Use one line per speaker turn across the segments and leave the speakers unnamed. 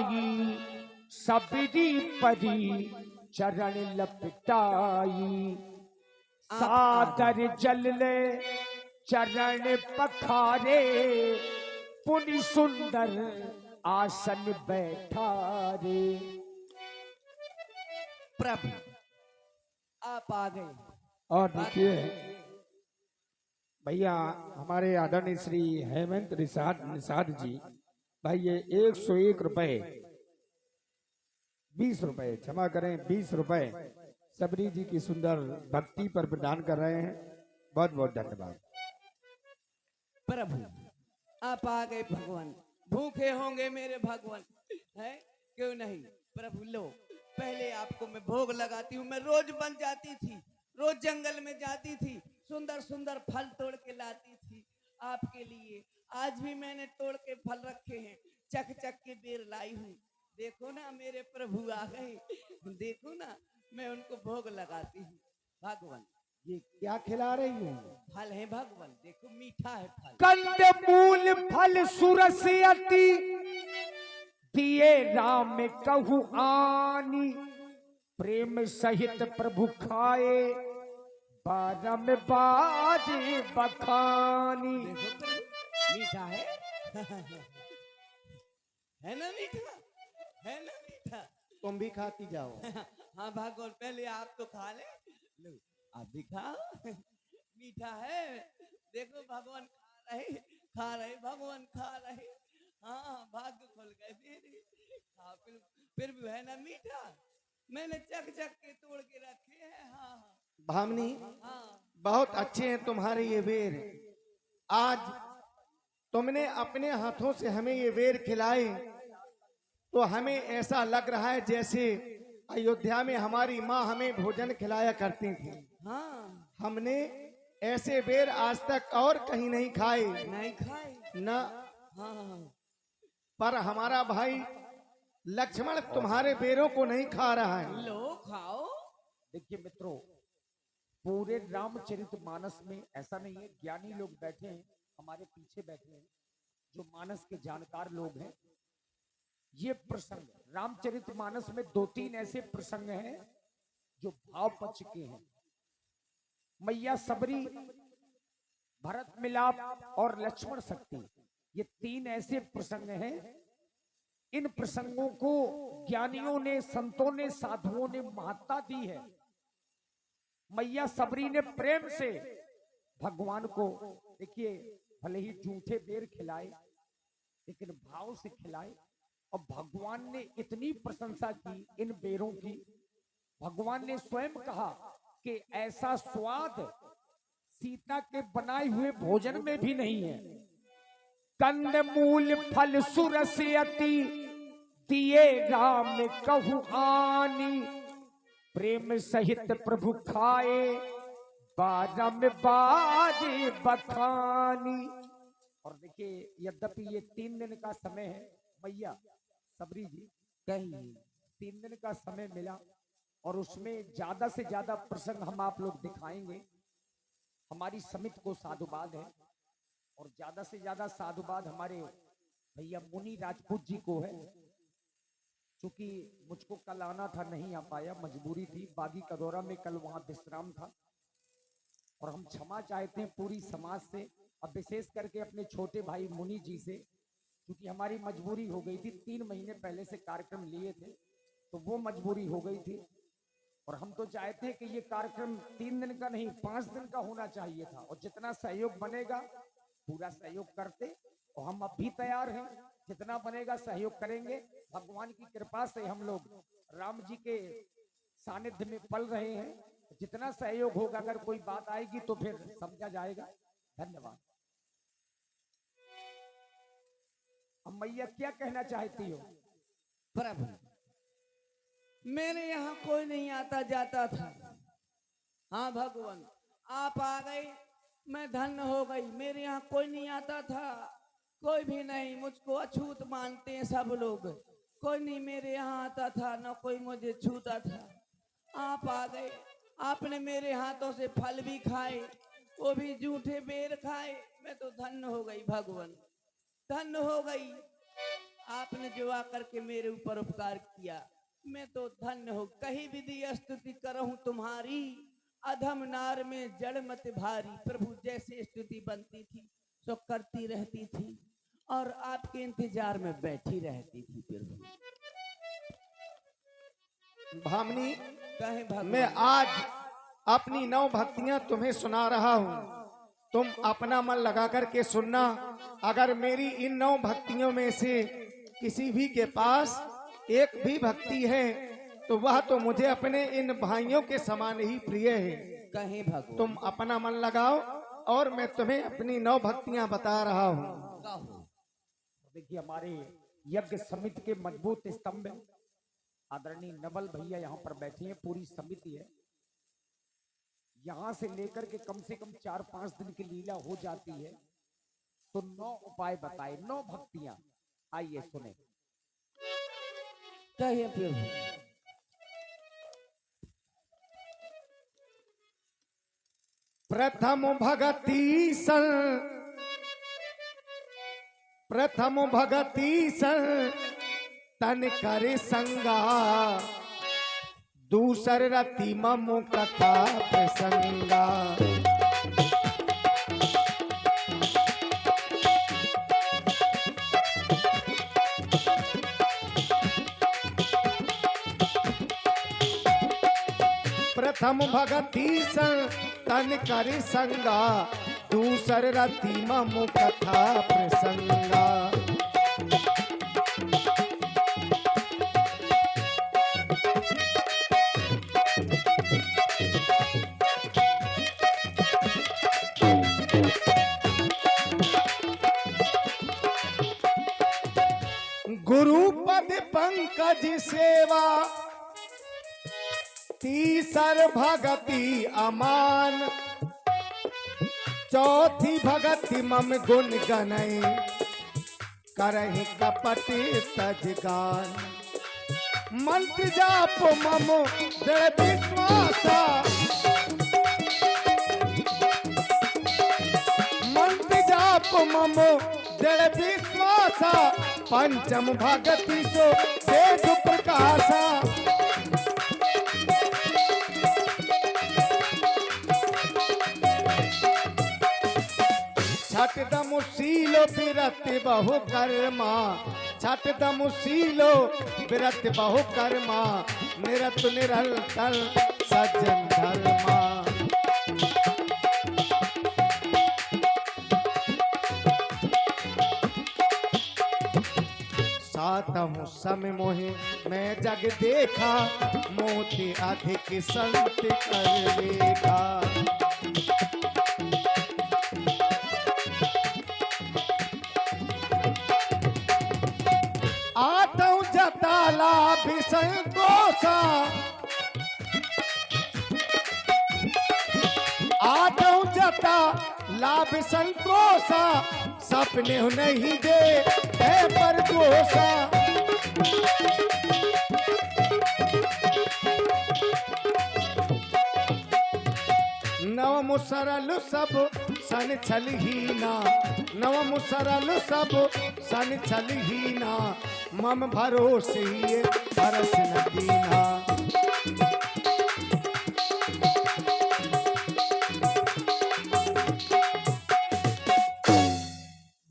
आई, सबरी परी चरण लपटाई। सादर जल ले चरण पखारे, पुनि सुंदर आसन बैठा रे।
प्रभु आप आ गए।
और देखिए भैया हमारे आदरणीय श्री हेमंत निषाद जी, भाई ये 101 रुपए 20 रुपए क्षमा करें 20 रुपए सबरी जी की सुंदर भक्ति पर प्रदान कर रहे हैं। बहुत बहुत धन्यवाद।
प्रभु आप आ गए भगवान, भूखे होंगे मेरे भगवान, है क्यों नहीं। प्रभु लो, पहले आपको मैं भोग लगाती हूँ। मैं रोज बन जाती थी, रोज जंगल में जाती थी, सुंदर सुंदर फल तोड़ के लाती थी आपके लिए। आज भी मैंने तोड़ के फल रखे हैं, चक चक के बेर लाई हूँ। देखो ना मेरे प्रभु आ गए, देखो ना मैं उनको भोग लगाती हूँ। भगवान
ये क्या खिला रही हूँ?
फल है भगवान, देखो मीठा है फल।
कंद मूल फल सुरस अति, दिए राम कहु आनी। प्रेम सहित प्रभु खाए, बारम बाजे बखानी।
देखो प्रभु मीठा है है ना मीठा, है ना मीठा।
तुम भी खाती जाओ।
हाँ भगवान पहले आप तो खा ले, लो आप भी खाओ। मीठा है, देखो भगवान खा रहे भगवान खा रहे। हाँ भाग्य खुल गए मेरे। हाँ फिर भी है ना मीठा, मैंने चक चक के तोड़ के रखे हैं। हाँ
भामनी
हाँ
बहुत अच्छे हैं तुम्हारे ये बेर। आज तुमने अपने हाथों से हमें ये बेर खिलाए तो हमें ऐसा लग रहा है जैसे अयोध्या में हमारी माँ हमें भोजन खिलाया करती थी।
हाँ
हमने ऐसे बेर आज तक और कहीं नहीं खाए
नहीं खाए
न।
हाँ
पर हमारा भाई लक्ष्मण तुम्हारे बेरों को नहीं खा रहा है।
लो खाओ।
देखिए मित्रों, पूरे रामचरितमानस में ऐसा नहीं है, ज्ञानी लोग बैठे हैं हमारे पीछे बैठे हैं, जो मानस के जानकार लोग हैं। ये प्रसंग रामचरितमानस में 2-3 ऐसे प्रसंग हैं जो भाव पक्ष के हैं। मैया सबरी, भरत मिलाप और लक्ष्मण शक्ति, ये 3 ऐसे प्रसंग हैं। इन प्रसंगों को ज्ञानियों ने, संतों ने, साधुओं ने महत्ता दी है। मैया सबरी ने प्रेम से भगवान को, देखिए भले ही झूठे बेर खिलाए लेकिन भाव से खिलाए, और भगवान ने इतनी प्रशंसा की इन बेरों की। भगवान ने स्वयं कहा कि ऐसा स्वाद सीता के बनाए हुए भोजन में भी नहीं है। कंद मूल फल सुरस अति, दिए राम कहु आनी। प्रेम सहित प्रभु खाए, बारम बाजे बखानी। और देखिए यद्यपि ये 3 दिन का समय है, मैया सबरी जी कहीं 3 दिन का समय मिला और उसमें ज्यादा से ज्यादा प्रसंग हम आप लोग दिखाएंगे। हमारी समिति को साधुवाद है और ज्यादा से ज्यादा साधुवाद हमारे भैया मुनि राजपूत जी को है। क्योंकि मुझको कल आना था, नहीं आ पाया, मजबूरी थी। बागी कदौरा में कल वहां विश्राम था और हम क्षमा चाहते हैं पूरी समाज से और विशेष करके अपने छोटे भाई मुनि जी से, क्योंकि हमारी मजबूरी हो गई थी। 3 महीने पहले से कार्यक्रम लिए थे तो वो मजबूरी हो गई थी और हम तो चाहते हैं कि ये कार्यक्रम 3 दिन का नहीं 5 दिन का होना चाहिए था। और जितना सहयोग बनेगा पूरा सहयोग करते, और हम अब भी तैयार हैं, जितना बनेगा सहयोग करेंगे। भगवान की कृपा से हम लोग राम जी के सानिध्य में पल रहे हैं, जितना सहयोग होगा, अगर कोई बात आएगी तो फिर समझा जाएगा। धन्यवाद। अब मैया क्या कहना चाहती हो?
प्रभु मेरे यहाँ कोई नहीं आता जाता था। हाँ भगवान आप आ गए, मैं धन्य हो गई। मेरे यहाँ कोई नहीं आता था, कोई भी नहीं, मुझको अछूत मानते हैं सब लोग। कोई नहीं मेरे यहाँ आता था, ना कोई मुझे छूता था। आप आ गए, आपने मेरे हाथों से फल भी खाए, वो भी झूठे बेर खाए। मैं तो धन्य हो गई भगवान, धन्य हो गई। आपने जो आकर के मेरे ऊपर उपकार किया, मैं तो धन्य हो। कहीं विधि स्तुति करहूं तुम्हारी, अधम नार में जड़ मत भारी। प्रभु जैसे स्तुति बनती थी सो करती रहती थी और आपके इंतजार में बैठी रहती थी। प्रभु
भामिनी,
कहे भगवान,
मैं आज अपनी 9 भक्तियां तुम्हें सुना रहा हूं। तुम अपना मन लगा करके सुनना। अगर मेरी इन 9 भक्तियों में से किसी भी के पास एक भी भक्ति है तो वह तो मुझे अपने इन भाइयों के समान ही प्रिय है।
कहे भगवान,
तुम अपना मन लगाओ और मैं तुम्हें अपनी 9 भक्तियां बता रहा हूं।
कहो।
देखिए, हमारे यज्ञ समिति के मजबूत स्तंभ हैं। आदरणीय नवल भैया यहाँ पर बैठे हैं, पूरी समिति है। यहाँ से लेकर के कम से कम 4-5 दिन की लीला हो जाती है। तो 9 उपाय बताए, 9 भक्तियां। आइए सुने।
कहे प्रभु,
प्रथम भगति सन, प्रथम भगति सन तन करे संगा, दूसर रति ममु कथा प्रसंगा। प्रथम भगति सन तन करे संगा, दूसर रति ममु कथा प्रसंगा। गुरुपद पंकज सेवा, तीसर भगति अमान, चौथी भगति मम गुण गनय, करहि कपट तजगान। मंत्र जाप मम दृढ़ विश्वासा, मंत्र जाप मम दृढ़ विश्वासा, पंचम भगति सो वेद प्रकाशा। छठ दमुशीलो विरत बहु कर्मा, छठ दमुशीलो विरत बहु कर्मा, निरत निरंतर सज्जन धर्मा। सातहु सम मोहि मैं जग देखा, मोति अधिक संत कर लेखा। आठों जता लाभ संतोषा, आठों जता लाभ संतोषा, सपने नहीं दे है पर दोषा। नवम सरल सब सन छल हीना, नवम सरल सब सन छल हीना, मम भरोसे ही भरस न दीना।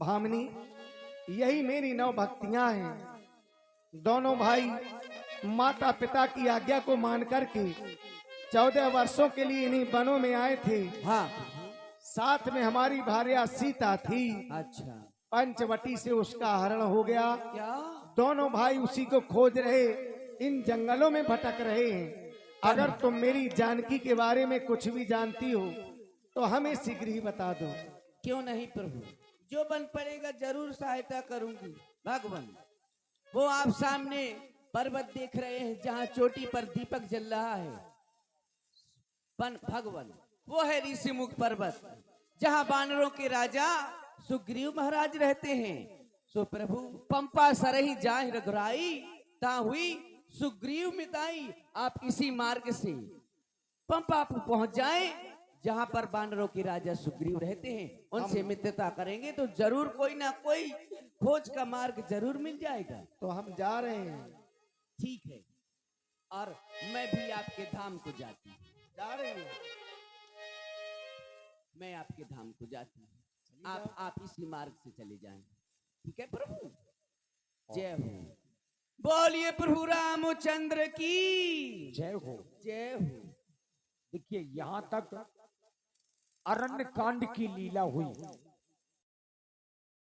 भामिनी, यही मेरी 9 भक्तियां हैं। दोनों भाई माता पिता की आज्ञा को मान करके 14 वर्षों के लिए इन्हीं वनों में आए थे।
हाँ।
साथ में हमारी भार्या सीता थी।
अच्छा,
पंचवटी से उसका हरण हो गया।
क्या?
दोनों भाई उसी को खोज रहे, इन जंगलों में भटक रहे हैं। अगर तुम मेरी जानकी के बारे में कुछ भी जानती हो तो हमें शीघ्र ही बता दो।
क्यों नहीं प्रभु, जो बन पड़ेगा जरूर सहायता करूंगी। भगवान, वो आप सामने पर्वत देख रहे हैं जहाँ चोटी पर दीपक जल रहा है। भगवान, वो है ऋषिमुख पर्वत जहाँ बानरों के राजा सुग्रीव महाराज रहते हैं। सो प्रभु, पंपा सरही जाहि रघुराई, ता हुई सुग्रीव मिताई। आप इसी मार्ग से पंपा पर पहुंच जाएं, जहाँ पर वानरों के राजा सुग्रीव रहते हैं उनसे मित्रता करेंगे तो जरूर कोई ना कोई खोज का मार्ग जरूर मिल जाएगा।
तो हम जा रहे हैं।
ठीक है, और मैं भी आपके धाम को जाती हूँ।
जा रहे हैं।
मैं आपके धाम को जाती हूँ, आप इसी मार्ग से चले जाएं। ठीक है प्रभु, जय हो। बोलिए प्रभु रामचंद्र की
जय हो।
जय हो।
देखिए यहाँ तक अरण्य कांड की लीला हुई।